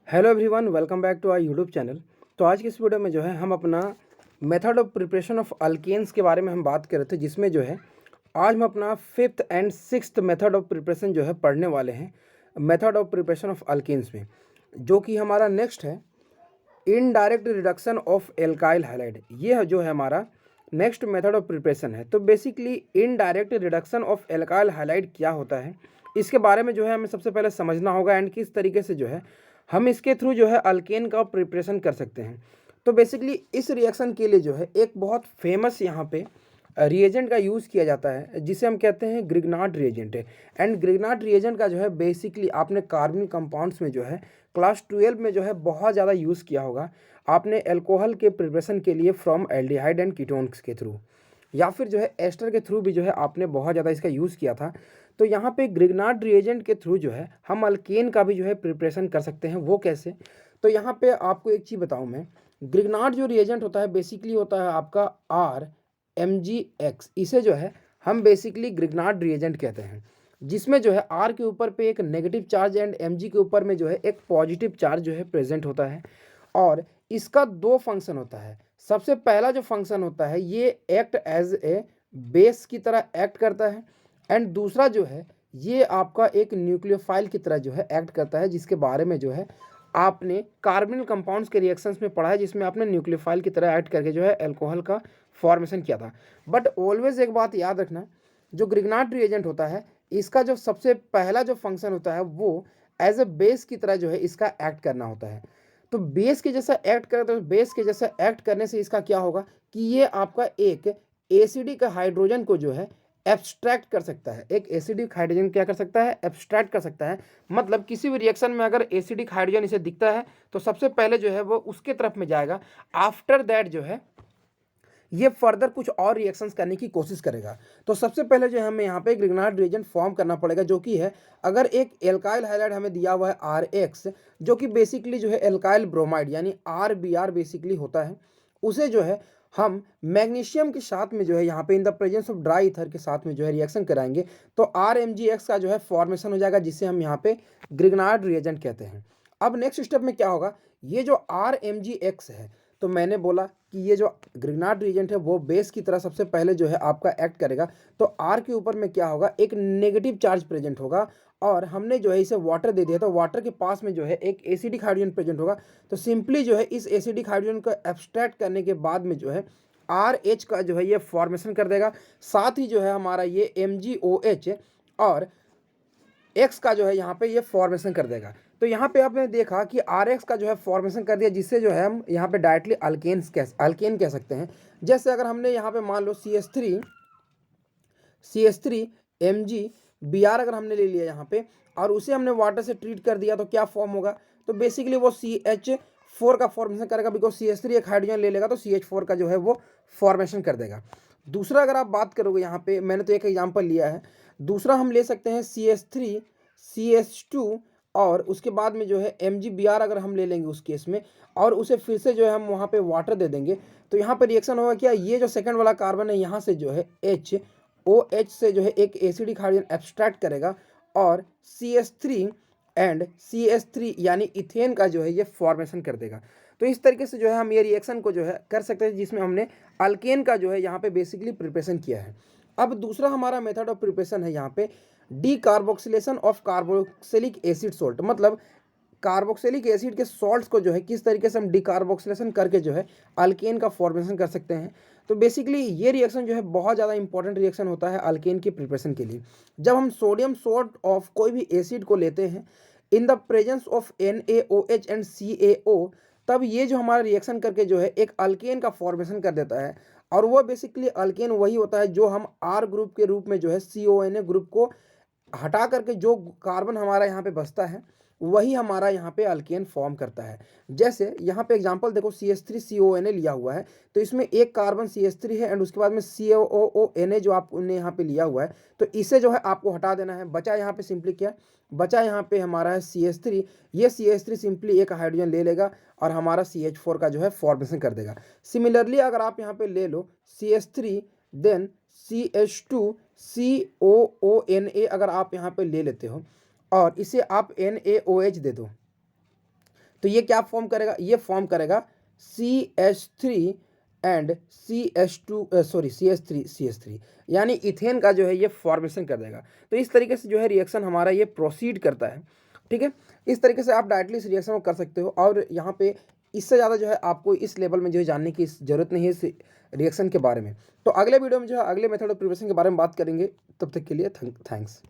Hello everyone, welcome back to our YouTube channel. तो आज की इस वीडियो में जो है हम अपना method of preparation of alkanes के बारे में हम बात कर रहे थे, जिसमें जो है आज हम अपना fifth and sixth method of preparation जो है पढ़ने वाले हैं method of preparation of alkanes में, जो कि हमारा नेक्स्ट है indirect reduction of alkyl halide. ये जो है हमारा नेक्स्ट मेथड ऑफ प्रिपरेशन है। तो basically indirect reduction of alkyl halide क्या होता है, इसके बारे में जो है हमें सबसे पहले समझना होगा एंड किस तरीके से जो है हम इसके थ्रू जो है अल्केन का प्रिपरेशन कर सकते हैं। तो बेसिकली इस रिएक्शन के लिए जो है एक बहुत फेमस यहाँ पे रिएजेंट का यूज़ किया जाता है, जिसे हम कहते हैं ग्रिग्नार्ड रिएजेंट है। एंड ग्रिग्नार्ड रिएजेंट का जो है बेसिकली आपने कार्बनिक कंपाउंड्स में जो है क्लास 12 में जो है बहुत ज़्यादा यूज़ किया होगा आपने एल्कोहल के प्रिपरेशन के लिए फ्रॉम एल्डिहाइड एंड कीटोन्स के थ्रू, या फिर जो है एस्टर के थ्रू भी जो है आपने बहुत ज़्यादा इसका यूज़ किया था। तो यहाँ पे ग्रिग्नार्ड रिएजेंट के थ्रू जो है हम अल्केन का भी जो है प्रिपरेशन कर सकते हैं। वो कैसे? तो यहाँ पे आपको एक चीज़ बताऊँ मैं, ग्रिग्नार्ड जो रिएजेंट होता है बेसिकली होता है आपका RMgX। इसे जो है हम बेसिकली ग्रिग्नार्ड रिएजेंट कहते हैं, जिसमें जो है R के ऊपर पे एक नेगेटिव चार्ज एंड Mg के ऊपर में जो है एक पॉजिटिव चार्ज जो है प्रेजेंट होता है। और इसका दो फंक्शन होता है। सबसे पहला जो फंक्शन होता है ये एक्ट एज ए बेस की तरह एक्ट करता है, एंड दूसरा जो है ये आपका एक न्यूक्लियोफाइल की तरह जो है एक्ट करता है, जिसके बारे में जो है आपने कार्बनिक कंपाउंड्स के रिएक्शंस में पढ़ा है, जिसमें आपने न्यूक्लियोफाइल की तरह एक्ट करके जो है अल्कोहल का फॉर्मेशन किया था। बट ऑलवेज एक बात याद रखना, जो ग्रिग्नार्ड रिएजेंट होता है इसका जो सबसे पहला जो फंक्शन होता है वो एज ए बेस की तरह जो है इसका एक्ट करना होता है। तो बेस के जैसा एक्ट करे, तो बेस के जैसा एक्ट करने से इसका क्या होगा कि ये आपका एक एसिडिक हाइड्रोजन को जो है एब्स्ट्रैक्ट कर सकता है। एक एसिडिक हाइड्रोजन क्या कर सकता है? एब्स्ट्रैक्ट कर सकता है। मतलब किसी भी रिएक्शन में अगर एसिडिक हाइड्रोजन इसे दिखता है तो सबसे पहले जो है वो उसके तरफ में जाएगा। आफ्टर दैट जो है ये फर्दर कुछ और रिएक्शंस करने की कोशिश करेगा। तो सबसे पहले जो है हमें यहाँ पे ग्रिग्नार्ड रिएजेंट फॉर्म करना पड़ेगा, जो कि है अगर एक एल्काइल हैलाइड हमें दिया हुआ है RX, जो कि बेसिकली जो है एल्काइल ब्रोमाइड यानी RBr बेसिकली होता है, उसे जो है हम मैग्नीशियम के साथ में जो है यहाँ पे in the presence of dry ether के साथ में जो है रिएक्शन कराएंगे तो RMgX का जो है फॉर्मेशन हो जाएगा, जिसे हम यहाँ पे ग्रिग्नार्ड रिएजेंट कहते हैं। अब नेक्स्ट स्टेप में क्या होगा, ये जो RMgX है, तो मैंने बोला कि ये जो ग्रिग्नार्ड रिएजेंट है वो बेस की तरह सबसे पहले जो है आपका एक्ट करेगा। तो R के ऊपर में क्या होगा, एक नेगेटिव चार्ज प्रेजेंट होगा, और हमने जो है इसे वाटर दे दिया तो वाटर के पास में जो है एक एसिडिक हाइड्रोजन प्रेजेंट होगा। तो सिंपली जो है इस एसिडिक हाइड्रोजन को एब्स्ट्रैक्ट करने के बाद में जो है RH का जो है ये फॉर्मेशन कर देगा। साथ ही जो है हमारा ये MgOH और एक्स का जो है यहाँ पे ये फॉर्मेशन कर देगा। तो यहाँ पे आपने देखा कि RX का जो है फॉर्मेशन कर दिया, जिससे जो है हम यहाँ पे डायरेक्टली अल्केन कह सकते हैं। जैसे अगर हमने यहाँ पे मान लो CH3 MgBr अगर हमने ले लिया यहाँ पे और उसे हमने वाटर से ट्रीट कर दिया तो क्या फॉर्म होगा, तो बेसिकली वो CH4 का फॉर्मेशन करेगा, बिकॉज CH3 एक हाइड्रोजन ले लेगा तो CH4 का जो है वो फॉर्मेशन कर देगा। दूसरा अगर आप बात करोगे यहाँ पे, मैंने तो एक एग्जांपल लिया है, दूसरा हम ले सकते हैं CH3 CH2 और उसके बाद में जो है MgBr अगर हम ले लेंगे उस केस में, और उसे फिर से जो है हम वहाँ पे वाटर दे देंगे तो यहाँ पे रिएक्शन होगा क्या, ये जो सेकंड वाला कार्बन है यहाँ से जो है OH से जो है एक एसिडिक हाइड्रोजन एब्स्ट्रैक्ट करेगा और CH3 एंड CH3 यानी इथेन का जो है ये फॉर्मेशन कर देगा। तो इस तरीके से जो है हम ये रिएक्शन को जो है कर सकते हैं, जिसमें हमने अल्केन का जो है यहाँ पे बेसिकली प्रिपरेशन किया है। अब दूसरा हमारा मेथड ऑफ प्रिपरेशन है यहाँ पे decarboxylation of carboxylic acid salt. मतलब कार्बोक्सिलिक एसिड के सॉल्ट्स को जो है किस तरीके से हम डीकार्बोक्सिलेशन करके जो है अल्केन का फॉर्मेशन कर सकते हैं। तो बेसिकली ये रिएक्शन जो है बहुत ज़्यादा इंपॉर्टेंट रिएक्शन होता है अल्केन की प्रिपरेशन के लिए। जब हम सोडियम सॉल्ट ऑफ कोई भी एसिड को लेते हैं in the presence of NaOH and CaO, तब ये जो हमारा रिएक्शन करके जो है एक अल्केन का फॉर्मेशन कर देता है। और वो बेसिकली अल्केन वही होता है जो हम R ग्रुप के रूप में जो है CONA ग्रुप को हटा करके जो कार्बन हमारा यहाँ पे बचता है वही हमारा यहाँ पे अल्केन फॉर्म करता है। जैसे यहाँ पे एग्जांपल देखो CH3CONA लिया हुआ है, तो इसमें एक कार्बन CH3 है एंड उसके बाद में COONA जो आपने यहाँ पे लिया हुआ है, तो इसे जो है आपको हटा देना है। बचा यहाँ पे सिंपली क्या बचा, यहाँ पे हमारा है CH3। ये CH3 सिंपली एक हाइड्रोजन ले लेगा और हमारा CH4 का जो है फॉर्मेशन कर देगा। सिमिलरली अगर आप यहाँ पे ले लो CH3 देन CH2COONA अगर आप यहाँ पे ले लेते हो और इसे आप NaOH दे दो, तो ये क्या फॉर्म करेगा, ये फॉर्म करेगा CH3 एंड CH3 यानी इथेन का जो है ये फॉर्मेशन कर देगा। तो इस तरीके से जो है रिएक्शन हमारा ये प्रोसीड करता है, ठीक है। इस तरीके से आप डायरेक्टली इस रिएक्शन को कर सकते हो, और यहाँ पे इससे ज़्यादा जो है आपको इस लेवल में जो है जानने की ज़रूरत नहीं है इस रिएक्शन के बारे में। तो अगले वीडियो में जो है अगले मेथड ऑफ प्रिपरेशन के बारे में बात करेंगे। तब तक के लिए थैंक्स।